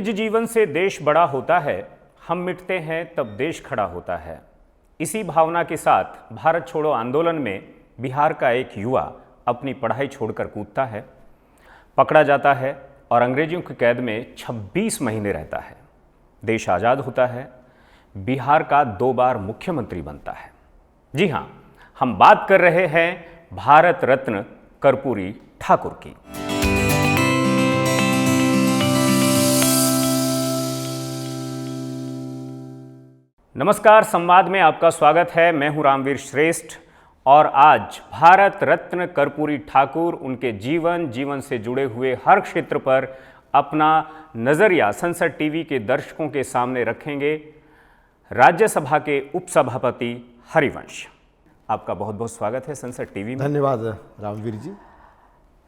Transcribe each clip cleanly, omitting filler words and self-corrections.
निज जीवन से देश बड़ा होता है, हम मिटते हैं तब देश खड़ा होता है। इसी भावना के साथ भारत छोड़ो आंदोलन में बिहार का एक युवा अपनी पढ़ाई छोड़कर कूदता है, पकड़ा जाता है और अंग्रेजों की कैद में 26 महीने रहता है। देश आज़ाद होता है, बिहार का 2 बार मुख्यमंत्री बनता है। जी हाँ, हम बात कर रहे हैं भारत रत्न कर्पूरी ठाकुर की। नमस्कार, संवाद में आपका स्वागत है। मैं हूं रामवीर श्रेष्ठ और आज भारत रत्न कर्पूरी ठाकुर उनके जीवन से जुड़े हुए हर क्षेत्र पर अपना नजरिया संसद टीवी के दर्शकों के सामने रखेंगे राज्यसभा के उपसभापति हरिवंश। आपका बहुत बहुत स्वागत है संसद टीवी में। धन्यवाद रामवीर जी।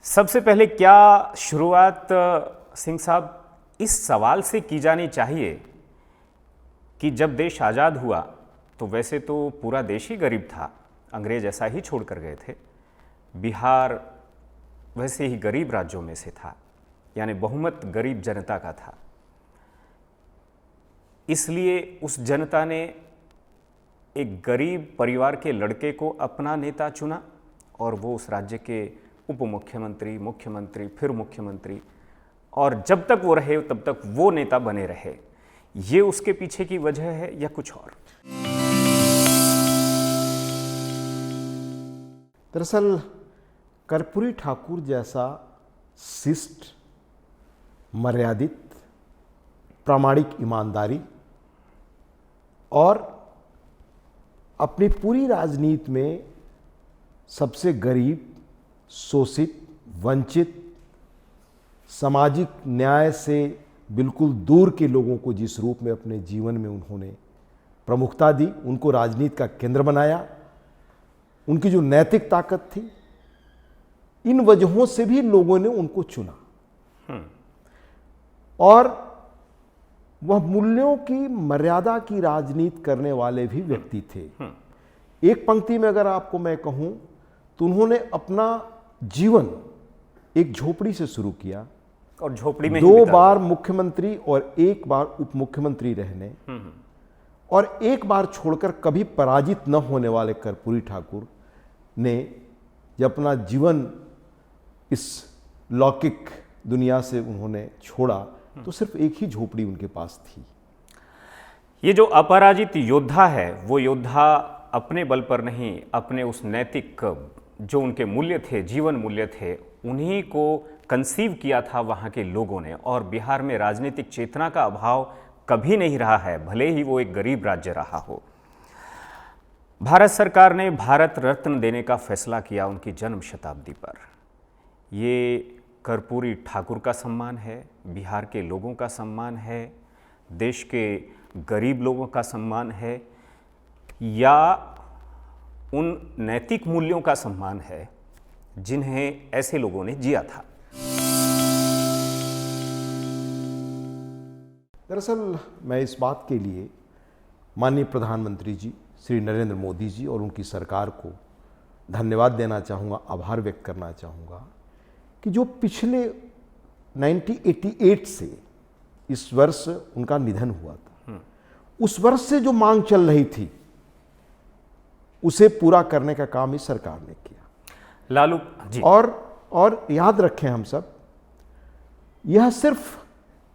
सबसे पहले क्या शुरुआत सिंह साहब इस सवाल से की जानी चाहिए कि जब देश आज़ाद हुआ तो वैसे तो पूरा देश ही गरीब था, अंग्रेज ऐसा ही छोड़ कर गए थे। बिहार वैसे ही गरीब राज्यों में से था, यानी बहुमत गरीब जनता का था। इसलिए उस जनता ने एक गरीब परिवार के लड़के को अपना नेता चुना और वो उस राज्य के उप मुख्यमंत्री, मुख्यमंत्री, फिर मुख्यमंत्री, और जब तक वो रहे तब तक वो नेता बने रहे। ये उसके पीछे की वजह है या कुछ और? दरअसल कर्पूरी ठाकुर जैसा शिष्ट, मर्यादित, प्रामाणिक ईमानदारी और अपनी पूरी राजनीति में सबसे गरीब, शोषित, वंचित, सामाजिक न्याय से बिल्कुल दूर के लोगों को जिस रूप में अपने जीवन में उन्होंने प्रमुखता दी, उनको राजनीति का केंद्र बनाया, उनकी जो नैतिक ताकत थी, इन वजहों से भी लोगों ने उनको चुना। और वह मूल्यों की, मर्यादा की राजनीति करने वाले भी व्यक्ति थे। एक पंक्ति में अगर आपको मैं कहूं तो उन्होंने अपना जीवन एक झोपड़ी से शुरू किया और झोपड़ी में 2 बार मुख्यमंत्री और 1 बार उप मुख्यमंत्री रहने और 1 बार छोड़कर कभी पराजित न होने वाले कर्पूरी ठाकुर ने जब अपना जीवन इस लौकिक दुनिया से उन्होंने छोड़ा तो सिर्फ एक ही झोपड़ी उनके पास थी। ये जो अपराजित योद्धा है, वो योद्धा अपने बल पर नहीं, अपने उस नैतिक जो उनके मूल्य थे, जीवन मूल्य थे, उन्हीं को कंसीव किया था वहाँ के लोगों ने। और बिहार में राजनीतिक चेतना का अभाव कभी नहीं रहा है, भले ही वो एक गरीब राज्य रहा हो। भारत सरकार ने भारत रत्न देने का फैसला किया उनकी जन्म शताब्दी पर। ये कर्पूरी ठाकुर का सम्मान है, बिहार के लोगों का सम्मान है, देश के गरीब लोगों का सम्मान है, या उन नैतिक मूल्यों का सम्मान है जिन्हें ऐसे लोगों ने जिया था? दरअसल मैं इस बात के लिए माननीय प्रधानमंत्री जी श्री नरेंद्र मोदी जी और उनकी सरकार को धन्यवाद देना चाहूँगा, आभार व्यक्त करना चाहूँगा कि जो पिछले 1988 से इस वर्ष उनका निधन हुआ था, उस वर्ष से जो मांग चल रही थी उसे पूरा करने का काम इस सरकार ने किया। लालू जी, और याद रखें हम सब, यह सिर्फ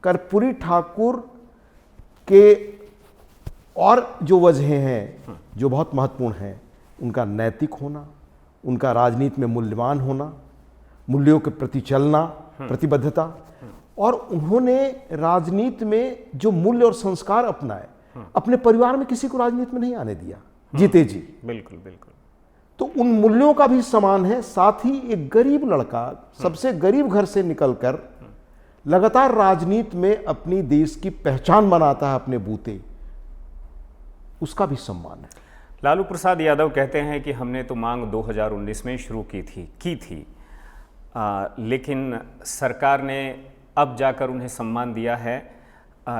कर्पूरी ठाकुर के और जो वजहें हैं जो बहुत महत्वपूर्ण हैं, उनका नैतिक होना, उनका राजनीति में मूल्यवान होना, मूल्यों के प्रति चलना, प्रतिबद्धता, और उन्होंने राजनीति में जो मूल्य और संस्कार अपनाए, अपने परिवार में किसी को राजनीति में नहीं आने दिया, जीते जी। बिल्कुल बिल्कुल। तो उन मूल्यों का भी सम्मान है। साथ ही एक गरीब लड़का, सबसे गरीब घर से निकलकर लगातार राजनीति में अपनी देश की पहचान बनाता है अपने बूते, उसका भी सम्मान है। लालू प्रसाद यादव कहते हैं कि हमने तो मांग 2019 में शुरू की थी, लेकिन सरकार ने अब जाकर उन्हें सम्मान दिया है।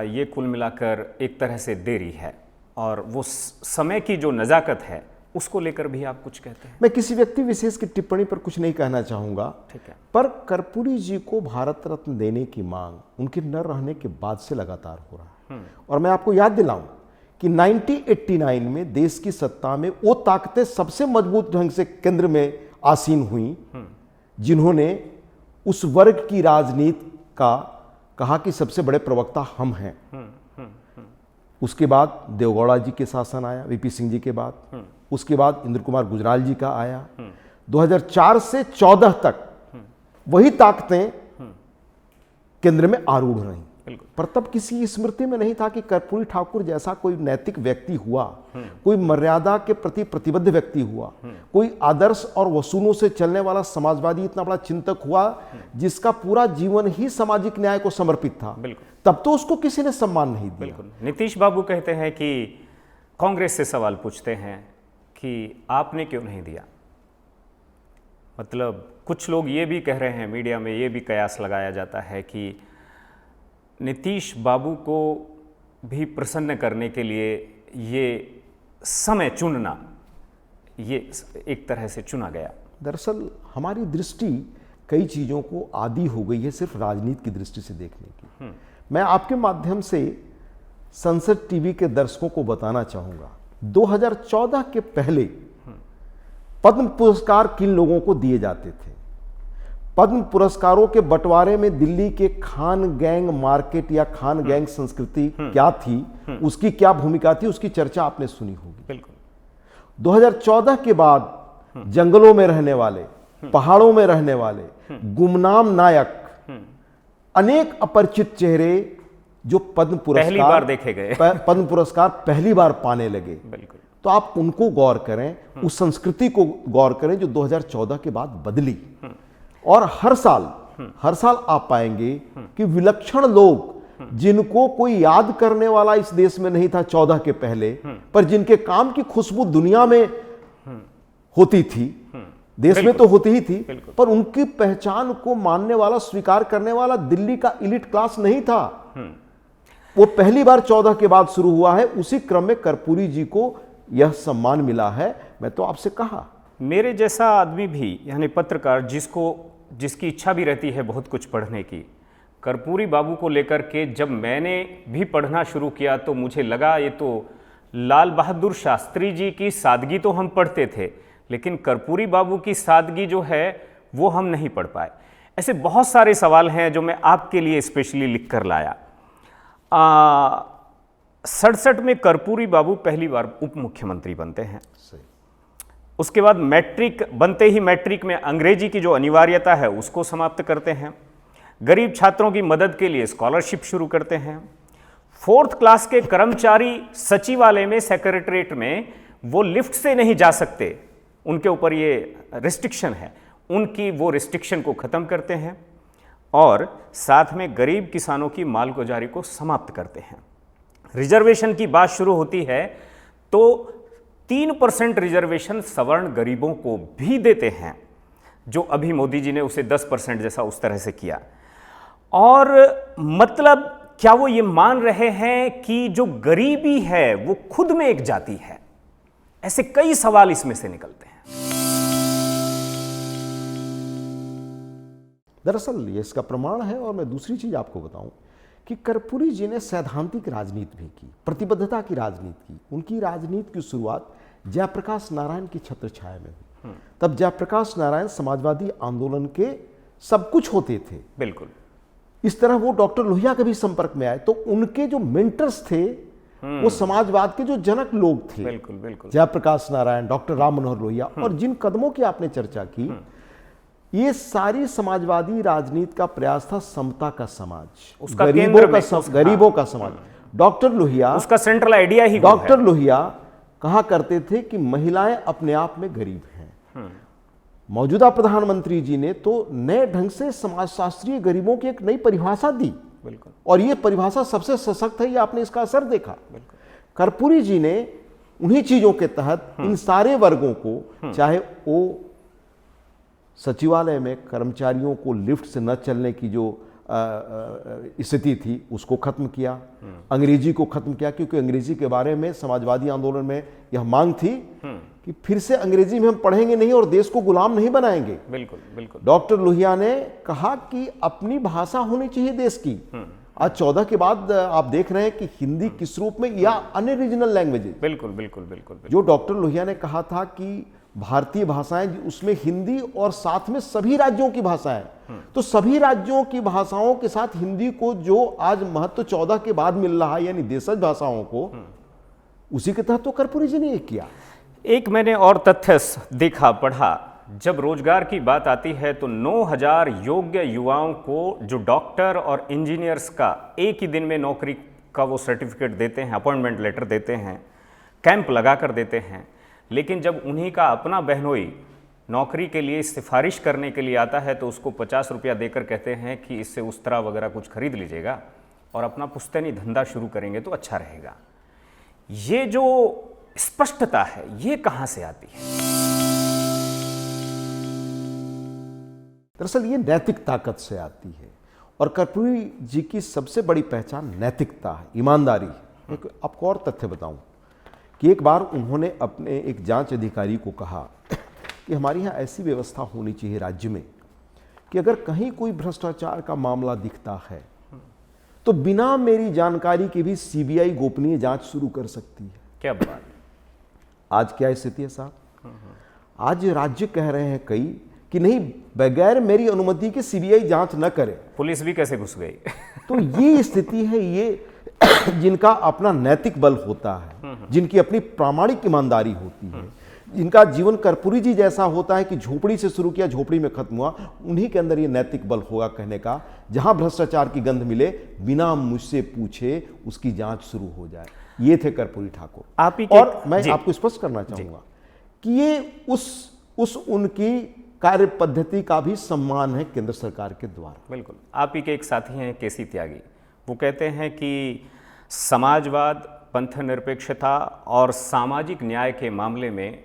ये कुल मिलाकर एक तरह से देरी है, और वो समय की जो नज़ाकत है उसको लेकर भी आप कुछ कहते हैं? मैं किसी व्यक्ति विशेष की टिप्पणी पर कुछ नहीं कहना चाहूँगा, ठीक है। पर कर्पूरी जी को भारत रत्न देने की मांग उनके न रहने के बाद से लगातार हो रहा है। और मैं आपको याद दिलाऊं कि 1989 में देश की सत्ता में वो ताकतें सबसे मजबूत ढंग से केंद्र में आसीन हुई जिन्होंने उस वर्ग की राजनीति का कहा कि सबसे बड़े प्रवक्ता हम हैं। उसके बाद देवगौड़ा जी के शासन आया, वीपी सिंह जी के बाद, उसके बाद इंद्र कुमार गुजराल जी का आया। 2004 से 14 तक वही ताकतें केंद्र में आरूढ़ रहीं। पर तब किसी स्मृति में नहीं था कि कर्पूरी ठाकुर जैसा कोई नैतिक व्यक्ति हुआ, कोई मर्यादा के प्रति प्रतिबद्ध व्यक्ति हुआ, कोई आदर्श और वसूलों से चलने वाला समाजवादी इतना बड़ा चिंतक हुआ जिसका पूरा जीवन ही सामाजिक न्याय को समर्पित था। तब तो उसको किसी ने सम्मान नहीं दिया। बिल्कुल। नीतीश बाबू कहते हैं कि कांग्रेस से सवाल पूछते हैं कि आपने क्यों नहीं दिया। मतलब कुछ लोग ये भी कह रहे हैं, मीडिया में ये भी कयास लगाया जाता है कि नीतीश बाबू को भी प्रसन्न करने के लिए ये समय चुनना, ये एक तरह से चुना गया। दरअसल हमारी दृष्टि कई चीज़ों को आदी हो गई है सिर्फ राजनीति की दृष्टि से देखने की। मैं आपके माध्यम से संसद टीवी के दर्शकों को बताना चाहूँगा, 2014 के पहले पद्म पुरस्कार किन लोगों को दिए जाते थे। पद्म पुरस्कारों के बंटवारे में दिल्ली के खान गैंग मार्केट या खान गैंग संस्कृति क्या थी, उसकी क्या भूमिका थी, उसकी चर्चा आपने सुनी होगी। बिल्कुल। 2014 के बाद जंगलों में रहने वाले, पहाड़ों में रहने वाले गुमनाम नायक, अनेक अपरिचित चेहरे जो पद्म पुरस्कार पहली बार देखे गए, पद्म पुरस्कार पहली बार पाने लगे। बिल्कुल। तो आप उनको गौर करें, उस संस्कृति को गौर करें जो 2014 के बाद बदली। और हर साल आप पाएंगे कि विलक्षण लोग जिनको कोई याद करने वाला इस देश में नहीं था 14 के पहले, पर जिनके काम की खुशबू दुनिया में होती थी, देश में तो होती ही थी, पर उनकी पहचान को मानने वाला, स्वीकार करने वाला दिल्ली का इलिट क्लास नहीं था। वो पहली बार 14 के बाद शुरू हुआ है। उसी क्रम में कर्पूरी जी को यह सम्मान मिला है। मैं तो आपसे कहा, मेरे जैसा आदमी भी, यानी पत्रकार जिसकी इच्छा भी रहती है बहुत कुछ पढ़ने की, कर्पूरी बाबू को लेकर के जब मैंने भी पढ़ना शुरू किया तो मुझे लगा ये तो लाल बहादुर शास्त्री जी की सादगी तो हम पढ़ते थे, लेकिन कर्पूरी बाबू की सादगी जो है वो हम नहीं पढ़ पाए। ऐसे बहुत सारे सवाल हैं जो मैं आपके लिए स्पेशली लिख कर लाया। 67 में कर्पूरी बाबू पहली बार उप मुख्यमंत्री बनते हैं। उसके बाद मैट्रिक बनते ही मैट्रिक में अंग्रेजी की जो अनिवार्यता है उसको समाप्त करते हैं। गरीब छात्रों की मदद के लिए स्कॉलरशिप शुरू करते हैं। 4th क्लास के कर्मचारी सचिवालय में, सेक्रेटरीट में वो लिफ्ट से नहीं जा सकते, उनके ऊपर ये रिस्ट्रिक्शन है, उनकी वो रिस्ट्रिक्शन को ख़त्म करते हैं। और साथ में गरीब किसानों की मालगुजारी को समाप्त करते हैं। रिजर्वेशन की बात शुरू होती है तो 3% रिजर्वेशन सवर्ण गरीबों को भी देते हैं, जो अभी मोदी जी ने उसे 10% जैसा उस तरह से किया। और मतलब क्या वो ये मान रहे हैं कि जो गरीबी है वो खुद में एक जाति है? ऐसे कई सवाल इसमें से निकलते हैं। दरअसल ये इसका प्रमाण है। और मैं दूसरी चीज आपको बताऊं कि कर्पूरी जी ने सैद्धांतिक राजनीति भी की, प्रतिबद्धता की राजनीति की। उनकी राजनीति की शुरुआत जयप्रकाश नारायण की छत्र छाया में हुई। तब जयप्रकाश नारायण समाजवादी आंदोलन के सब कुछ होते थे। बिल्कुल। इस तरह वो डॉक्टर लोहिया के भी संपर्क में आए, तो उनके जो मेंटर्स थे वो समाजवाद के जो जनक लोग थे। बिल्कुल बिल्कुल। जयप्रकाश नारायण, डॉक्टर राम मनोहर लोहिया, और जिन कदमों की आपने चर्चा की, ये सारी समाजवादी राजनीति का प्रयास था समता का समाज, गरीबों का समाज। डॉक्टर लोहिया, उसका सेंट्रल आइडिया ही डॉक्टर लोहिया कहा करते थे कि महिलाएं अपने आप में गरीब हैं। मौजूदा प्रधानमंत्री जी ने तो नए ढंग से समाजशास्त्रीय गरीबों की एक नई परिभाषा दी। बिल्कुल। और ये परिभाषा सबसे सशक्त है, ये आपने इसका असर देखा। कर्पूरी जी ने उन्हीं चीजों के तहत इन सारे वर्गों को, चाहे वो सचिवालय में कर्मचारियों को लिफ्ट से न चलने की जो स्थिति थी उसको खत्म किया, अंग्रेजी को खत्म किया, क्योंकि अंग्रेजी के बारे में समाजवादी आंदोलन में यह मांग थी कि फिर से अंग्रेजी में हम पढ़ेंगे नहीं और देश को गुलाम नहीं बनाएंगे। बिल्कुल बिल्कुल। डॉक्टर लोहिया ने कहा कि अपनी भाषा होनी चाहिए देश की। आज 14 के बाद आप देख रहे हैं कि हिंदी किस रूप में या अन्य रीजनल लैंग्वेजेज। बिल्कुल बिल्कुल बिल्कुल। जो डॉक्टर लोहिया ने कहा था कि भारतीय भाषाएं, उसमें हिंदी और साथ में सभी राज्यों की भाषाएं, तो सभी राज्यों की भाषाओं के साथ हिंदी को जो आज महत्व 14 के बाद मिल रहा है, यानी देशज भाषाओं को, उसी के तहत तो कर्पूरी जी ने ये किया। एक मैंने और तथ्य देखा, पढ़ा, जब रोजगार की बात आती है तो 9000 योग्य युवाओं को जो डॉक्टर और इंजीनियर्स का एक ही दिन में नौकरी का वो सर्टिफिकेट देते हैं, अपॉइंटमेंट लेटर देते हैं, कैंप लगा कर देते हैं, लेकिन जब उन्हीं का अपना बहनोई नौकरी के लिए सिफारिश करने के लिए आता है तो उसको 50 रुपया देकर कहते हैं कि इससे उस्तरा वगैरह कुछ खरीद लीजिएगा और अपना पुश्तैनी धंधा शुरू करेंगे तो अच्छा रहेगा। ये जो स्पष्टता है ये कहाँ से आती है? दरअसल ये नैतिक ताकत से आती है और कर्पूरी जी की सबसे बड़ी पहचान नैतिकता है, ईमानदारी है। एक आपको और तथ्य बताऊं कि एक बार उन्होंने अपने एक जांच अधिकारी को कहा कि हमारे यहाँ ऐसी व्यवस्था होनी चाहिए राज्य में कि अगर कहीं कोई भ्रष्टाचार का मामला दिखता है तो बिना मेरी जानकारी के भी सीबीआई गोपनीय जांच शुरू कर सकती है। क्या बात। आज क्या स्थिति है साहब? आज राज्य कह रहे हैं कई कि नहीं, बगैर मेरी अनुमति के सीबीआई जांच न करे। पुलिस भी कैसे घुस गई? तो ये स्थिति है, ये जिनका अपना नैतिक बल होता है, जिनकी अपनी प्रामाणिक ईमानदारी होती है, जिनका जीवन कर्पूरी जी जैसा होता है कि झोपड़ी से शुरू किया झोपड़ी में खत्म हुआ, उन्हीं के अंदर ये नैतिक बल होगा कहने का, जहां भ्रष्टाचार की गंध मिले बिना मुझसे पूछे उसकी जांच शुरू हो जाए। ये थे कर्पूरी ठाकुर। आप ही और मैं आपको स्पष्ट करना चाहूंगा कि ये उस उनकी कार्य पद्धति का भी सम्मान है केंद्र सरकार के द्वारा। बिल्कुल। आप ही के एक साथी हैं केसी त्यागी, वो कहते हैं कि समाजवाद, पंथ निरपेक्षता और सामाजिक न्याय के मामले में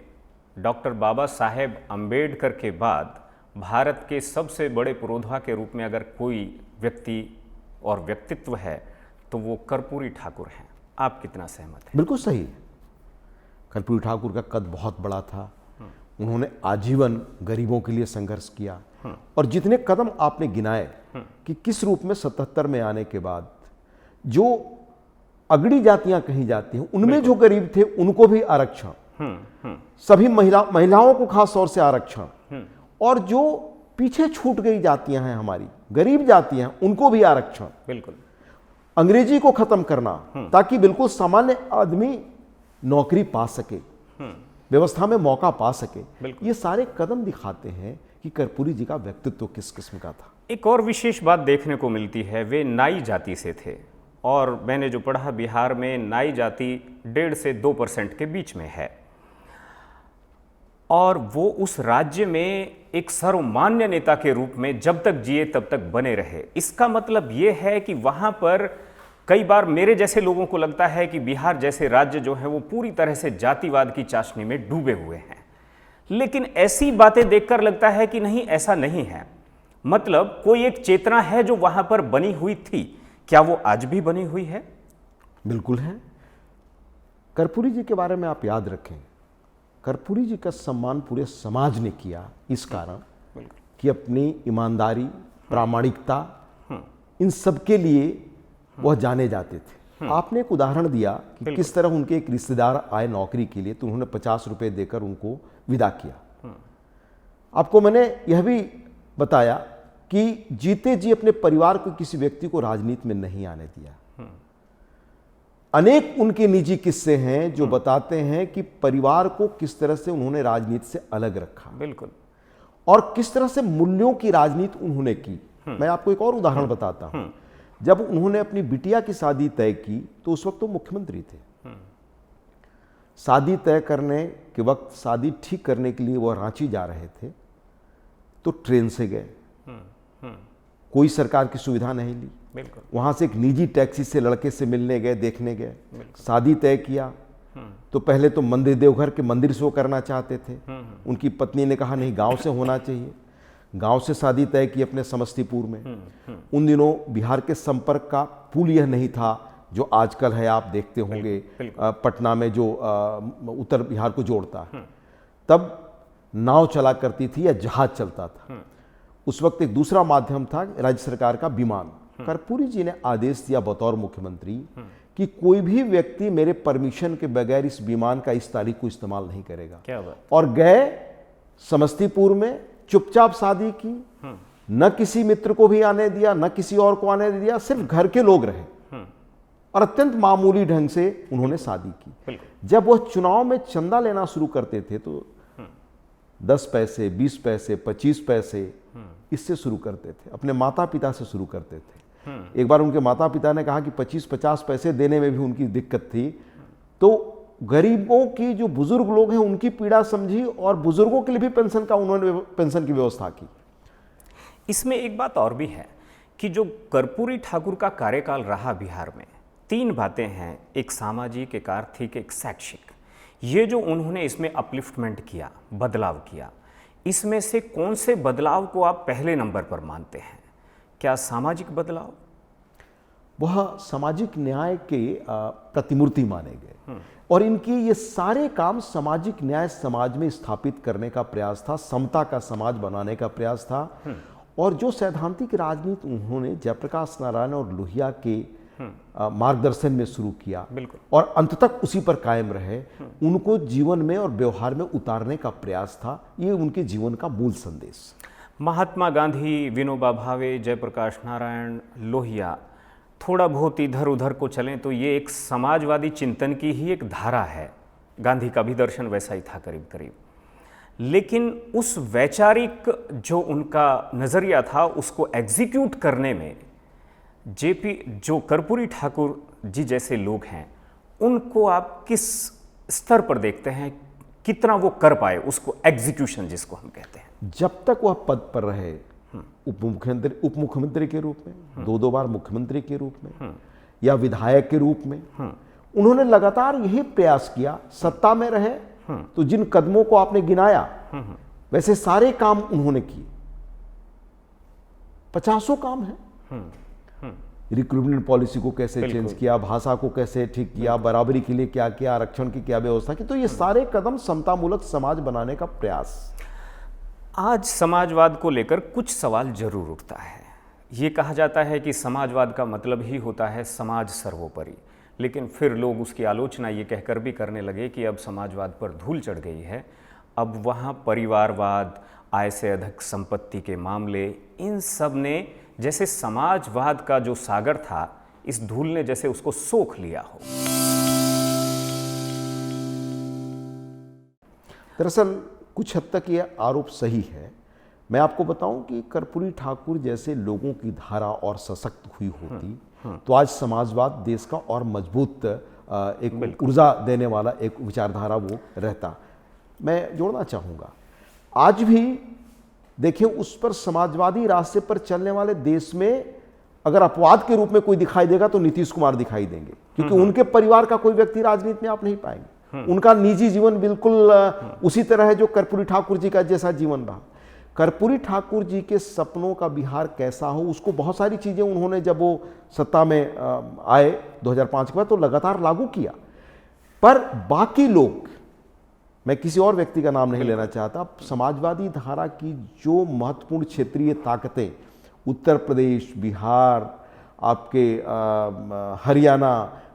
डॉक्टर बाबा साहेब अम्बेडकर के बाद भारत के सबसे बड़े पुरोधा के रूप में अगर कोई व्यक्ति और व्यक्तित्व है तो वो कर्पूरी ठाकुर हैं। आप कितना सहमत हैं? बिल्कुल सही। कर्पूरी ठाकुर का कद बहुत बड़ा था, उन्होंने आजीवन गरीबों के लिए संघर्ष किया और जितने कदम आपने गिनाए कि किस रूप में 77 में आने के बाद जो अगड़ी जातियां कही जाती हैं उनमें जो गरीब थे उनको भी आरक्षण, सभी महिलाओं को खास तौर से आरक्षण, और जो पीछे छूट गई जातियां हैं, हमारी गरीब जातियां हैं, उनको भी आरक्षण। बिल्कुल। अंग्रेजी को खत्म करना ताकि बिल्कुल सामान्य आदमी नौकरी पा सके, व्यवस्था में मौका पा सके। ये सारे कदम दिखाते हैं कि कर्पूरी जी का व्यक्तित्व किस किस्म का था। एक और विशेष बात देखने को मिलती है, वे नाई जाति से थे और मैंने जो पढ़ा बिहार में नाई जाति 1.5 से 2% के बीच में है और वो उस राज्य में एक सर्वमान्य नेता के रूप में जब तक जिए तब तक बने रहे। इसका मतलब ये है कि वहाँ पर कई बार मेरे जैसे लोगों को लगता है कि बिहार जैसे राज्य जो है वो पूरी तरह से जातिवाद की चाशनी में डूबे हुए हैं, लेकिन ऐसी बातें देखकर लगता है कि नहीं, ऐसा नहीं है। मतलब कोई एक चेतना है जो वहां पर बनी हुई थी, क्या वो आज भी बनी हुई है? बिल्कुल है। कर्पूरी जी के बारे में आप याद रखें, कर्पूरी जी का सम्मान पूरे समाज ने किया इस कारण कि अपनी ईमानदारी, प्रामाणिकता, इन सब के लिए वह जाने जाते थे। आपने एक उदाहरण दिया कि किस तरह उनके एक रिश्तेदार आए नौकरी के लिए तो उन्होंने 50 रुपए देकर उनको विदा किया। आपको मैंने यह भी बताया कि जीते जी अपने परिवार को, किसी व्यक्ति को राजनीति में नहीं आने दिया। अनेक उनके निजी किस्से हैं जो बताते हैं कि परिवार को किस तरह से उन्होंने राजनीति से अलग रखा। बिल्कुल। और किस तरह से मूल्यों की राजनीति उन्होंने की। मैं आपको एक और उदाहरण बताता हूं। जब उन्होंने अपनी बिटिया की शादी तय की तो उस वक्त वो मुख्यमंत्री थे। शादी तय करने के वक्त, शादी ठीक करने के लिए वो रांची जा रहे थे तो ट्रेन से गए, कोई सरकार की सुविधा नहीं ली। बिल्कुल। वहां से एक निजी टैक्सी से लड़के से मिलने गए, देखने गए, शादी तय किया। तो पहले तो मंदिर, देवघर के मंदिर से वो करना चाहते थे। उनकी पत्नी ने कहा नहीं, गांव से होना चाहिए। गांव से शादी तय की अपने समस्तीपुर में। उन दिनों बिहार के संपर्क का पुल यह नहीं था जो आजकल है, आप देखते होंगे पटना में जो उत्तर बिहार को जोड़ता है। तब नाव चला करती थी या जहाज चलता था। उस वक्त एक दूसरा माध्यम था राज्य सरकार का विमान। कर्पूरी जी ने आदेश दिया बतौर मुख्यमंत्री कि कोई भी व्यक्ति मेरे परमिशन के बगैर इस विमान का इस तारीख को इस्तेमाल नहीं करेगा। क्या बात। और गए समस्तीपुर में, चुपचाप शादी की, न किसी मित्र को भी आने दिया, न किसी और को आने दिया, सिर्फ घर के लोग रहे और अत्यंत मामूली ढंग से उन्होंने शादी की। जब वह चुनाव में चंदा लेना शुरू करते थे तो 10 पैसे, 20 पैसे, 25 पैसे इससे शुरू करते थे, अपने माता पिता से शुरू करते थे। एक बार उनके माता पिता ने कहा कि 25-50 पैसे देने में भी उनकी दिक्कत थी, तो गरीबों की जो बुजुर्ग लोग हैं उनकी पीड़ा समझी और बुजुर्गों के लिए भी उन्होंने पेंशन की व्यवस्था की। इसमें एक बात और भी है कि जो कर्पूरी ठाकुर का कार्यकाल रहा बिहार में, 3 बातें हैं, एक सामाजिक, एक आर्थिक, एक शैक्षिक। ये जो उन्होंने इसमें अपलिफ्टमेंट किया, बदलाव किया, इसमें से कौन से बदलाव को आप पहले नंबर पर मानते हैं? क्या सामाजिक बदलाव? वह सामाजिक न्याय के प्रतिमूर्ति माने गए और इनकी ये सारे काम सामाजिक न्याय समाज में स्थापित करने का प्रयास था, समता का समाज बनाने का प्रयास था। और जो सैद्धांतिक राजनीति उन्होंने जयप्रकाश नारायण और लोहिया के मार्गदर्शन में शुरू किया और अंत तक उसी पर कायम रहे, उनको जीवन में और व्यवहार में उतारने का प्रयास था। ये उनके जीवन का मूल संदेश। महात्मा गांधी, विनोबा भावे, जयप्रकाश नारायण, लोहिया, थोड़ा बहुत इधर उधर को चलें तो ये एक समाजवादी चिंतन की ही एक धारा है। गांधी का भी दर्शन वैसा ही था करीब करीब। लेकिन उस वैचारिक जो उनका नज़रिया था उसको एग्जीक्यूट करने में जो कर्पूरी ठाकुर जी जैसे लोग हैं, उनको आप किस स्तर पर देखते हैं? कितना वो कर पाए उसको एग्जीक्यूशन जिसको हम कहते हैं? जब तक वह पद पर रहे, उप मुख्यमंत्री के रूप में, 2 बार मुख्यमंत्री के रूप में या विधायक के रूप में, उन्होंने लगातार यही प्रयास किया। सत्ता में रहे तो जिन कदमों को आपने गिनाया वैसे सारे काम उन्होंने किए। 50 काम है। रिक्रूटमेंट पॉलिसी को कैसे चेंज किया, भाषा को कैसे ठीक किया, बराबरी के लिए क्या किया, आरक्षण की क्या व्यवस्था की। तो ये सारे कदम समतामूलक समाज बनाने का प्रयास। आज समाजवाद को लेकर कुछ सवाल जरूर उठता है। ये कहा जाता है कि समाजवाद का मतलब ही होता है समाज सर्वोपरि, लेकिन फिर लोग उसकी आलोचना ये कहकर भी करने लगे कि अब समाजवाद पर धूल चढ़ गई है। अब वहाँ परिवारवाद, आय से अधिक संपत्ति के मामले, इन सब ने जैसे समाजवाद का जो सागर था, इस धूल ने जैसे उसको सोख लिया हो। दरअसल कुछ हद तक ये आरोप सही है। मैं आपको बताऊं कि कर्पूरी ठाकुर जैसे लोगों की धारा और सशक्त हुई होती तो आज समाजवाद देश का और मजबूत एक ऊर्जा देने वाला एक विचारधारा वो रहता। मैं जोड़ना चाहूँगा, आज भी देखिए उस पर समाजवादी रास्ते पर चलने वाले देश में अगर अपवाद के रूप में कोई दिखाई देगा तो नीतीश कुमार दिखाई देंगे, क्योंकि उनके परिवार का कोई व्यक्ति राजनीति में आप नहीं पाएंगे। उनका निजी जीवन बिल्कुल उसी तरह है जो कर्पूरी ठाकुर जी का जैसा जीवन रहा। कर्पूरी ठाकुर जी के सपनों का बिहार कैसा हो, उसको बहुत सारी चीज़ें उन्होंने जब वो सत्ता में आए 2005 के बाद तो लगातार लागू किया। पर बाकी लोग, मैं किसी और व्यक्ति का नाम नहीं लेना चाहता, समाजवादी धारा की जो महत्वपूर्ण क्षेत्रीय ताकतें उत्तर प्रदेश, बिहार, आपके हरियाणा,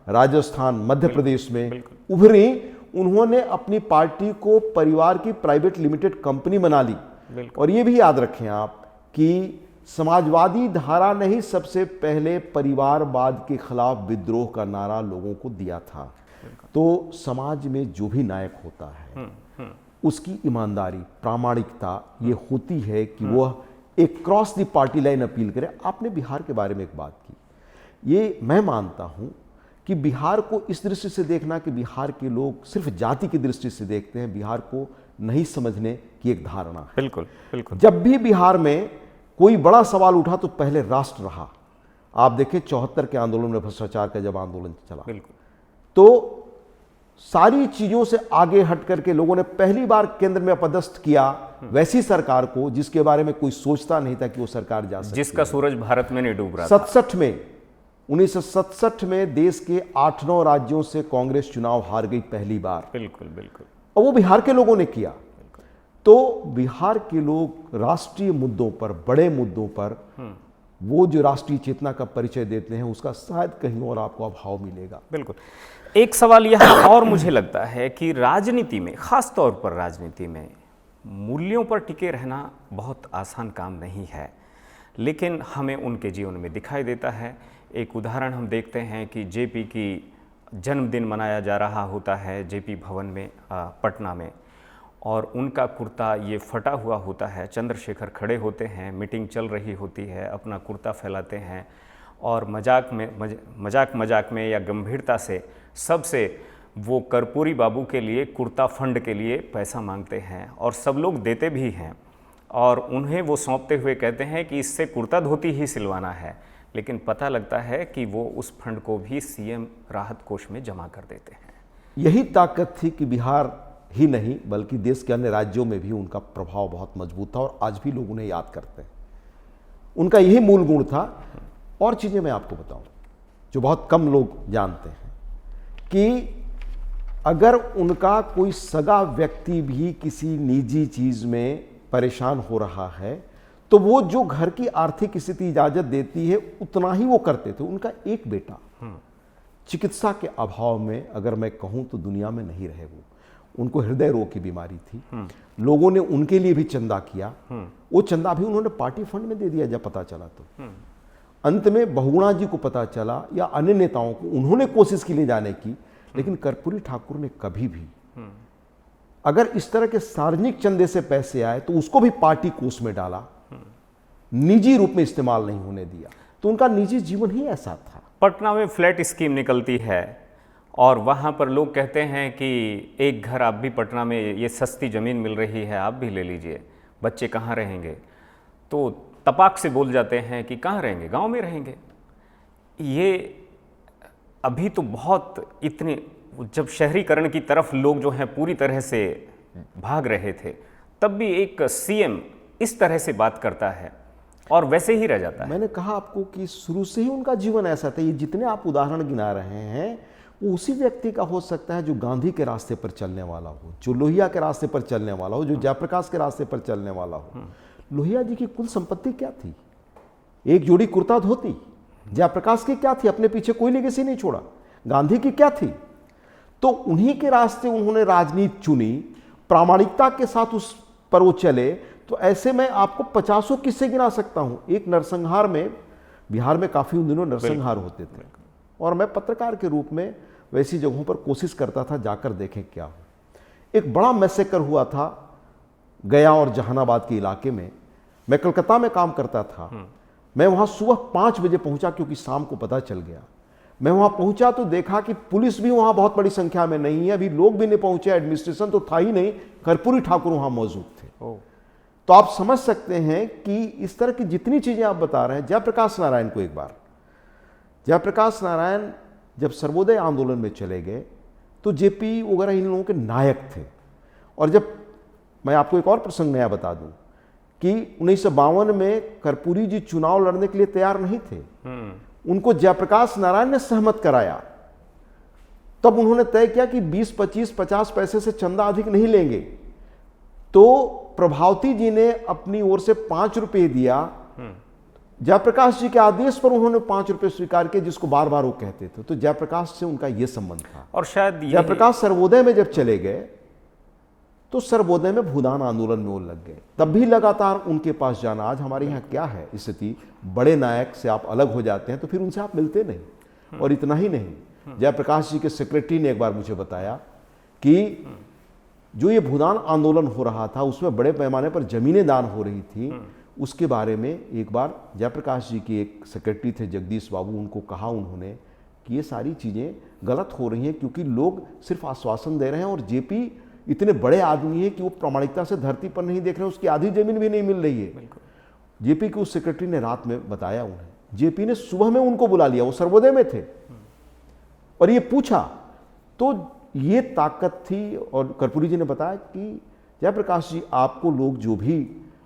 राजस्थान, मध्य प्रदेश में उभरी, उन्होंने अपनी पार्टी को परिवार की प्राइवेट लिमिटेड कंपनी बना ली। और ये भी याद रखें आप कि समाजवादी धारा ने ही सबसे पहले परिवारवाद के खिलाफ विद्रोह का नारा लोगों को दिया था। तो समाज में जो भी नायक होता है उसकी ईमानदारी, प्रामाणिकता ये होती है कि वह एक cross the party line appeal करे। आपने बिहार के बारे में एक बात की, ये मैं मानता हूं कि बिहार को इस दृष्टि से देखना कि बिहार के लोग सिर्फ जाति की दृष्टि से देखते हैं, बिहार को नहीं समझने की एक धारणा है। बिल्कुल बिल्कुल। जब भी बिहार में कोई बड़ा सवाल उठा तो पहले राष्ट्र रहा। आप देखें 74 के आंदोलन में भ्रष्टाचार का जब आंदोलन चला, बिल्कुल, तो सारी चीजों से आगे हट करके लोगों ने पहली बार केंद्र में अपदस्थ किया वैसी सरकार को जिसके बारे में कोई सोचता नहीं था कि वो सरकार जा सकती, जिसका सूरज भारत में नहीं डूब रहा था। 1967 में देश के 8-9 राज्यों से कांग्रेस चुनाव हार गई पहली बार। बिल्कुल बिल्कुल। और वो बिहार के लोगों ने किया। तो बिहार के लोग राष्ट्रीय मुद्दों पर, बड़े मुद्दों पर वो जो राष्ट्रीय चेतना का परिचय देते हैं, उसका शायद कहीं और आपको अभाव मिलेगा। बिल्कुल। एक सवाल यहाँ और मुझे लगता है कि राजनीति में, खास तौर पर राजनीति में, मूल्यों पर टिके रहना बहुत आसान काम नहीं है, लेकिन हमें उनके जीवन में दिखाई देता है। एक उदाहरण हम देखते हैं कि जेपी की जन्मदिन मनाया जा रहा होता है जेपी भवन में, पटना में, और उनका कुर्ता ये फटा हुआ होता है। चंद्रशेखर खड़े होते हैं, मीटिंग चल रही होती है, अपना कुर्ता फैलाते हैं और मजाक में या गंभीरता से सबसे वो कर्पूरी बाबू के लिए, कुर्ता फंड के लिए पैसा मांगते हैं और सब लोग देते भी हैं, और उन्हें वो सौंपते हुए कहते हैं कि इससे कुर्ता धोती ही सिलवाना है। लेकिन पता लगता है कि वो उस फंड को भी सीएम राहत कोष में जमा कर देते हैं। यही ताकत थी कि बिहार ही नहीं बल्कि देश के अन्य राज्यों में भी उनका प्रभाव बहुत मजबूत था, और आज भी लोग उन्हें याद करते हैं। उनका यही मूल गुण था। और चीज़ें मैं आपको बताऊं जो बहुत कम लोग जानते हैं कि अगर उनका कोई सगा व्यक्ति भी किसी निजी चीज़ में परेशान हो रहा है तो वो जो घर की आर्थिक स्थिति इजाज़त देती है उतना ही वो करते थे। उनका एक बेटा चिकित्सा के अभाव में, अगर मैं कहूँ तो दुनिया में नहीं रहे। उनको हृदय रोग की बीमारी थी। लोगों ने उनके लिए भी चंदा किया, वो चंदा भी उन्होंने पार्टी फंड में दे दिया जब पता चला तो। अंत में बहुगुणा जी को पता चला या अन्य नेताओं को, उन्होंने कोशिश की ले जाने की, लेकिन कर्पूरी ठाकुर ने कभी भी अगर इस तरह के सार्वजनिक चंदे से पैसे आए तो उसको भी पार्टी कोष में डाला, निजी रूप में इस्तेमाल नहीं होने दिया। तो उनका निजी जीवन ही ऐसा था। पटना में फ्लैट स्कीम निकलती है और वहाँ पर लोग कहते हैं कि एक घर आप भी पटना में, ये सस्ती ज़मीन मिल रही है, आप भी ले लीजिए, बच्चे कहाँ रहेंगे? तो तपाक से बोल जाते हैं कि कहाँ रहेंगे, गांव में रहेंगे। ये अभी तो बहुत इतने, जब शहरीकरण की तरफ लोग जो हैं पूरी तरह से भाग रहे थे, तब भी एक सीएम इस तरह से बात करता है और वैसे ही रह जाता है। मैंने कहा आपको कि शुरू से ही उनका जीवन ऐसा था। ये जितने आप उदाहरण गिना रहे हैं वो उसी व्यक्ति का हो सकता है जो गांधी के रास्ते पर चलने वाला हो, जो लोहिया के रास्ते पर चलने वाला हो, जो जयप्रकाश के रास्ते पर चलने वाला हो। लोहिया जी की कुल संपत्ति क्या थी? एक जोड़ी कुर्ता धोती। जयप्रकाश की क्या थी? अपने पीछे कोई लेगेसी नहीं छोड़ा। गांधी की क्या थी? तो उन्हीं के रास्ते उन्होंने राजनीति चुनी, प्रामाणिकता के साथ उस पर वो चले। तो ऐसे में आपको 50 किस्से गिना सकता हूं। एक नरसंहार में, बिहार में काफी उन दिनों नरसंहार होते थे, और मैं पत्रकार के रूप में वैसी जगहों पर कोशिश करता था जाकर देखें क्या हो। एक बड़ा मैसेकर हुआ था गया और जहानाबाद के इलाके में। मैं कलकत्ता में काम करता था। मैं वहां सुबह 5 बजे पहुंचा क्योंकि शाम को पता चल गया। मैं वहां पहुंचा तो देखा कि पुलिस भी वहां बहुत बड़ी संख्या में नहीं है, अभी लोग भी नहीं पहुंचे, एडमिनिस्ट्रेशन तो था ही नहीं, कर्पूरी ठाकुर वहां मौजूद थे। तो आप समझ सकते हैं कि इस तरह की जितनी चीजें आप बता रहे हैं। जयप्रकाश नारायण को एक बार, जयप्रकाश नारायण जब सर्वोदय आंदोलन में चले गए तो जेपी वगैरह इन लोगों के नायक थे। और जब, मैं आपको एक और प्रसंग नया बता दूं कि 1952 में कर्पूरी जी चुनाव लड़ने के लिए तैयार नहीं थे। उनको जयप्रकाश नारायण ने सहमत कराया। तब उन्होंने तय किया कि 20, 25, 50 पैसे से चंदा अधिक नहीं लेंगे। तो प्रभावती जी ने अपनी ओर से 5 रुपए दिया। जयप्रकाश जी के आदेश पर उन्होंने 5 रुपए स्वीकार किए, जिसको बार बार वो कहते थे। तो जयप्रकाश से उनका यह संबंध था। और शायद जयप्रकाश सर्वोदय में जब चले गए तो सर्वोदय में भूदान आंदोलन में वो लग गए। तब भी लगातार उनके पास जाना। आज हमारे यहाँ क्या है स्थिति, बड़े नायक से आप अलग हो जाते हैं तो फिर उनसे आप मिलते नहीं। और इतना ही नहीं, जयप्रकाश जी के सेक्रेटरी ने एक बार मुझे बताया कि जो ये भूदान आंदोलन हो रहा था उसमें बड़े पैमाने पर जमीनें दान हो रही थी। उसके बारे में एक बार जयप्रकाश जी के एक सेक्रेटरी थे जगदीश बाबू, उनको कहा उन्होंने कि ये सारी चीज़ें गलत हो रही हैं क्योंकि लोग सिर्फ आश्वासन दे रहे हैं और जेपी इतने बड़े आदमी है कि वो प्रामाणिकता से धरती पर नहीं देख रहे हैं, उसकी आधी जमीन भी नहीं मिल रही है। जेपी के उस सेक्रेटरी ने रात में बताया उन्हें। जेपी ने सुबह में उनको बुला लिया, वो सर्वोदय में थे, और ये पूछा। तो ये ताकत थी। और कर्पूरी जी ने बताया कि जयप्रकाश जी, आपको लोग जो भी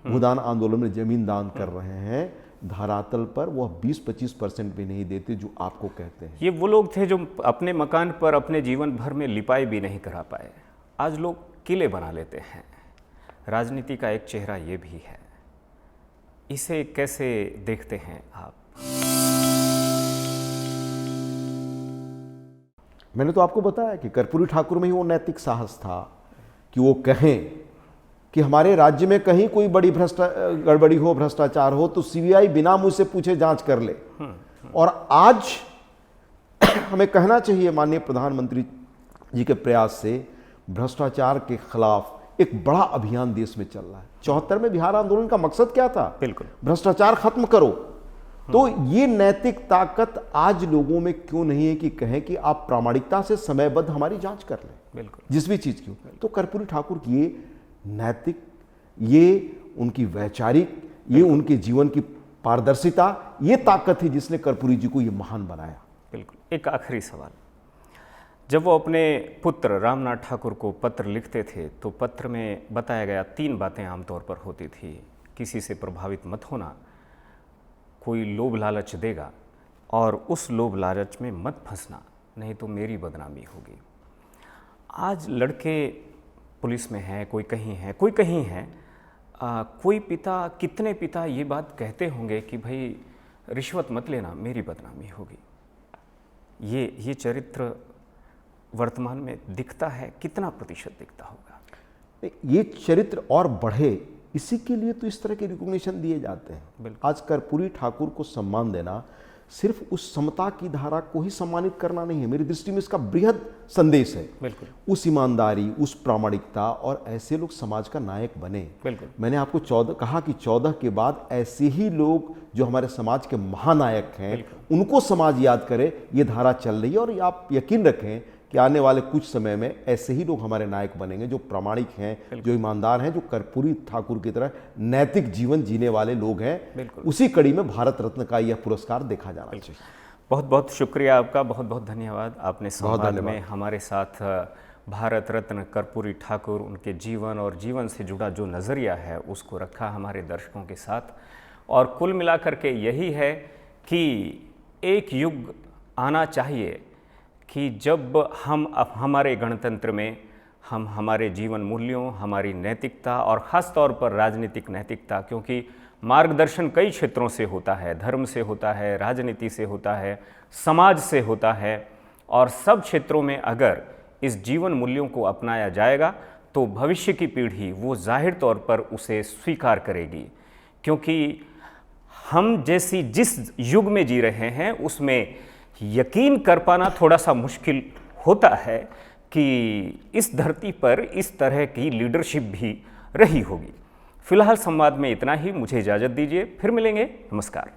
भूदान आंदोलन में जमीन दान कर रहे हैं, धरातल पर वह 20-25% भी नहीं देते जो आपको कहते हैं। ये वो लोग थे जो अपने मकान पर अपने जीवन भर में लिपाई भी नहीं करा पाए। आज लोग किले बना लेते हैं, राजनीति का एक चेहरा ये भी है। इसे कैसे देखते हैं आप? मैंने तो आपको बताया कि कर्पूरी ठाकुर में ही वो नैतिक साहस था कि वो कहें कि हमारे राज्य में कहीं कोई बड़ी गड़बड़ी हो, भ्रष्टाचार हो, तो सीबीआई बिना मुझसे पूछे जांच कर ले। और आज हमें कहना चाहिए माननीय प्रधानमंत्री जी के प्रयास से भ्रष्टाचार के खिलाफ एक बड़ा अभियान देश में चल रहा है। 74 में बिहार आंदोलन का मकसद क्या था? बिल्कुल, भ्रष्टाचार खत्म करो। तो ये नैतिक ताकत आज लोगों में क्यों नहीं है कि कहें कि आप प्रामाणिकता से समयबद्ध हमारी जांच कर लें, बिल्कुल, जिस भी चीज की। तो कर्पूरी ठाकुर की ये नैतिक, ये उनकी वैचारिक, ये उनके जीवन की पारदर्शिता, ये ताकत है जिसने कर्पूरी जी को ये महान बनाया। बिल्कुल। एक आखिरी सवाल, जब वो अपने पुत्र रामनाथ ठाकुर को पत्र लिखते थे तो पत्र में बताया गया 3 बातें आमतौर पर होती थी। किसी से प्रभावित मत होना, कोई लोभ लालच देगा और उस लोभ लालच में मत फंसना, नहीं तो मेरी बदनामी होगी। आज लड़के पुलिस में हैं, कोई कहीं है, कोई कहीं है। कोई पिता, कितने पिता ये बात कहते होंगे कि भाई रिश्वत मत लेना, मेरी बदनामी होगी। ये चरित्र वर्तमान में दिखता है, कितना प्रतिशत दिखता होगा? ये चरित्र और बढ़े, इसी के लिए तो इस तरह के रिकॉग्निशन दिए जाते हैं। आज कर्पूरी ठाकुर को सम्मान देना सिर्फ उस समता की धारा को ही सम्मानित करना नहीं है, मेरी दृष्टि में इसका बृहद संदेश है। बिल्कुल, उस ईमानदारी, उस प्रामाणिकता, और ऐसे लोग समाज का नायक बने। बिल्कुल, मैंने आपको 14 कहा कि 14 के बाद ऐसे ही लोग जो हमारे समाज के महानायक हैं, उनको समाज याद करे, ये धारा चल रही है। और आप यकीन रखें कि आने वाले कुछ समय में ऐसे ही लोग हमारे नायक बनेंगे, जो प्रामाणिक हैं, जो ईमानदार हैं, जो कर्पूरी ठाकुर की तरह नैतिक जीवन जीने वाले लोग हैं। उसी कड़ी में भारत रत्न का यह पुरस्कार देखा जाना चाहिए। बहुत बहुत शुक्रिया आपका, बहुत बहुत धन्यवाद। आपने संवाद में हमारे साथ भारत रत्न कर्पूरी ठाकुर, उनके जीवन और जीवन से जुड़ा जो नज़रिया है उसको रखा हमारे दर्शकों के साथ। और कुल मिलाकर के यही है कि एक युग आना चाहिए कि जब हम हमारे गणतंत्र में हम हमारे जीवन मूल्यों, हमारी नैतिकता और ख़ास तौर पर राजनीतिक नैतिकता, क्योंकि मार्गदर्शन कई क्षेत्रों से होता है, धर्म से होता है, राजनीति से होता है, समाज से होता है, और सब क्षेत्रों में अगर इस जीवन मूल्यों को अपनाया जाएगा तो भविष्य की पीढ़ी वो जाहिर तौर पर उसे स्वीकार करेगी। क्योंकि हम जैसी जिस युग में जी रहे हैं उसमें यकीन कर पाना थोड़ा सा मुश्किल होता है कि इस धरती पर इस तरह की लीडरशिप भी रही होगी। फिलहाल संवाद में इतना ही, मुझे इजाज़त दीजिए, फिर मिलेंगे। नमस्कार।